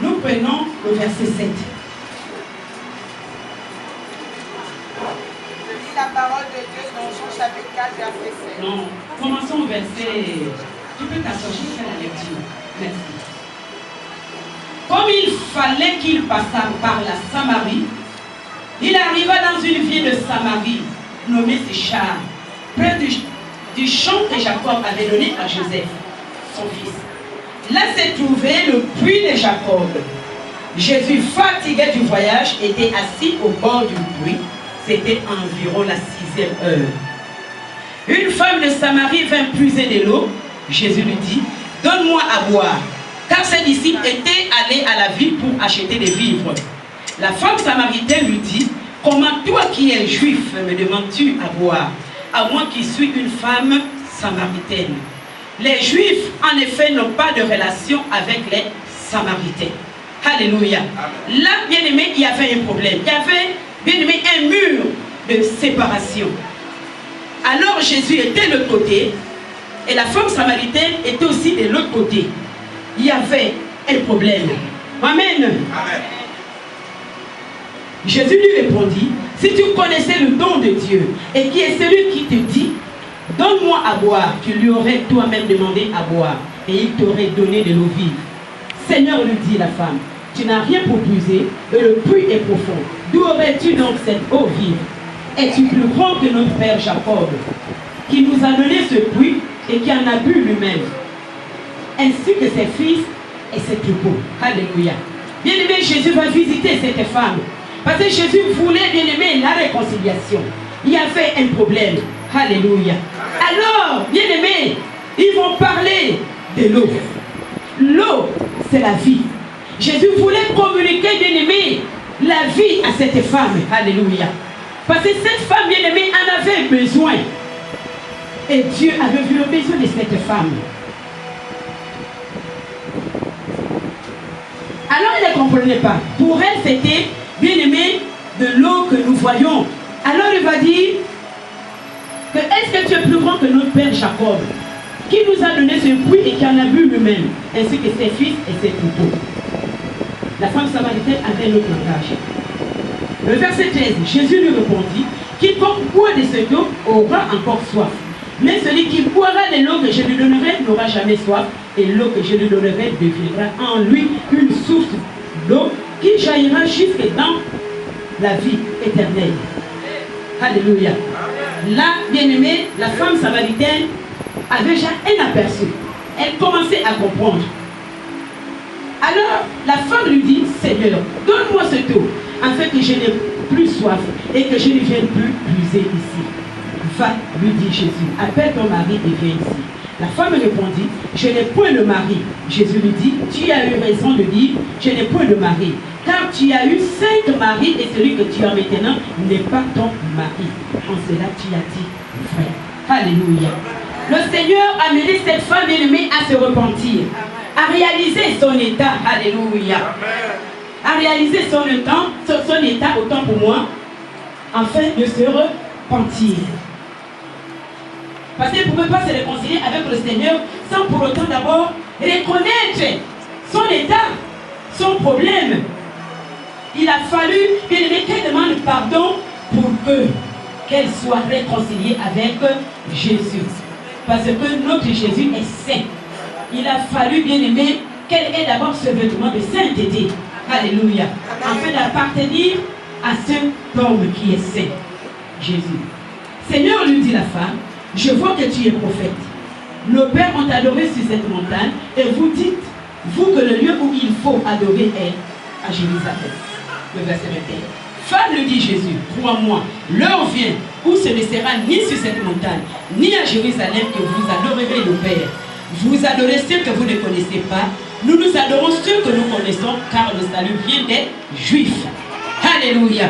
Nous prenons le verset 7. Je lis la parole de Dieu dans Jean chapitre 4, verset 7. Non, commençons au verset. Tu peux t'assocher, faire la lecture. Merci. Comme il fallait qu'il passât par la Samarie, il arriva dans une ville de Samarie, nommée Séchar, près du champ que Jacob avait donné à Joseph, son fils. Là se trouvait le puits de Jacob. Jésus, fatigué du voyage, était assis au bord du puits. C'était environ la 6e heure. Une femme de Samarie vint puiser de l'eau. Jésus lui dit, donne-moi à boire. Car ses disciples étaient allés à la ville pour acheter des vivres. La femme samaritaine lui dit, comment toi qui es juif me demandes-tu à boire, à moi qui suis une femme samaritaine? Les juifs, en effet, n'ont pas de relation avec les samaritains. Alléluia. Là, bien aimé, il y avait un problème. Il y avait, bien aimé, un mur de séparation. Alors Jésus était de l'autre côté et la femme samaritaine était aussi de l'autre côté. Il y avait un problème. Amen. Amen. Jésus lui répondit, si tu connaissais le don de Dieu et qui est celui qui te dit, donne-moi à boire, tu lui aurais toi-même demandé à boire et il t'aurait donné de l'eau vive. Seigneur, lui dit la femme, tu n'as rien pour puiser et le puits est profond. D'où aurais-tu donc cette eau vive? Es-tu plus grand que notre père Jacob, qui nous a donné ce puits et qui en a bu lui-même, ainsi que ses fils et ses troupeaux? Alléluia. Bien-aimé, Jésus va visiter cette femme. Parce que Jésus voulait, bien-aimé, la réconciliation. Il y avait un problème. Alléluia. Alors, bien-aimé, ils vont parler de l'eau. L'eau, c'est la vie. Jésus voulait communiquer, bien-aimé, la vie à cette femme. Alléluia. Parce que cette femme, bien-aimée, en avait besoin. Et Dieu avait vu le besoin de cette femme. Alors, elle ne comprenait pas. Pour elle, c'était, bien-aimé, de l'eau que nous voyons. Alors, il va dire que est-ce que tu es plus grand que notre père Jacob, qui nous a donné ce puits et qui en a bu lui-même, ainsi que ses fils et ses troupeaux? La femme samaritaine avait l'autre langage. Le verset 13, Jésus lui répondit, quiconque boit de cette eau aura encore soif. Mais celui qui boira de l'eau que je lui donnerai n'aura jamais soif, et l'eau que je lui donnerai deviendra en lui une source d'eau qui jaillira jusque dans la vie éternelle. Alléluia. Là, bien-aimé, la femme samaritaine avait déjà un aperçu. Elle commençait à comprendre. Alors, la femme lui dit, Seigneur, donne-moi cette eau, afin que je n'ai plus soif et que je ne vienne plus puiser ici. Va, lui dit Jésus, appelle ton mari et viens ici. La femme répondit, je n'ai point de mari. Jésus lui dit, tu as eu raison de dire, je n'ai point de mari. Car tu as eu 5 maris et celui que tu as maintenant n'est pas ton mari. En cela tu as dit vrai. Alléluia. Le Seigneur a mené cette femme bien-aimée à se repentir, à réaliser son état. Alléluia. À réaliser son état autant pour moi, afin de se repentir. Parce qu'elle ne pouvait pas se réconcilier avec le Seigneur sans pour autant d'abord reconnaître son état, son problème. Il a fallu qu'elle demande pardon pour qu'elle soit réconciliée avec Jésus. Parce que notre Jésus est saint. Il a fallu, bien aimé, qu'elle ait d'abord ce vêtement de sainteté. Alléluia. Afin d'appartenir à cet homme qui est saint. Jésus. Seigneur, lui dit la femme, je vois que tu es prophète. Nos pères ont adoré sur cette montagne et vous dites, vous, que le lieu où il faut adorer est à Jérusalem. Le verset 21. Femme, lui dit Jésus, crois-moi, l'heure vient où ce ne sera ni sur cette montagne, ni à Jérusalem que vous adorerez le Père. Vous adorez ceux que vous ne connaissez pas. Nous nous adorons ceux que nous connaissons, car le salut vient des Juifs. Alléluia.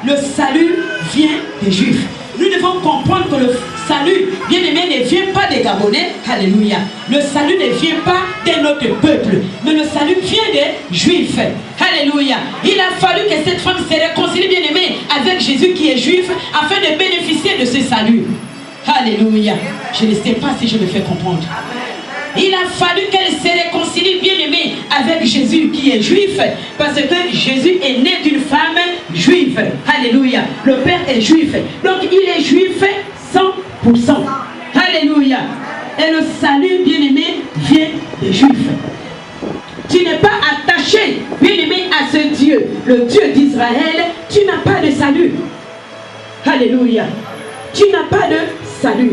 Le salut vient des Juifs. Nous devons comprendre que le salut, bien aimé, ne vient pas des Gabonais. Alléluia. Le salut ne vient pas de notre peuple, mais le salut vient des Juifs. Alléluia. Il a fallu que cette femme se réconcilie, bien aimé, avec Jésus qui est juif, afin de bénéficier de ce salut. Alléluia. Je ne sais pas si je me fais comprendre. Il a fallu qu'elle se réconcilie dit bien-aimé avec Jésus qui est juif, parce que Jésus est né d'une femme juive. Alléluia. Le Père est juif. Donc il est juif 100%. Alléluia. Et le salut, bien-aimé, vient des Juifs. Tu n'es pas attaché, bien-aimé, à ce Dieu, le Dieu d'Israël, tu n'as pas de salut. Alléluia. Tu n'as pas de salut.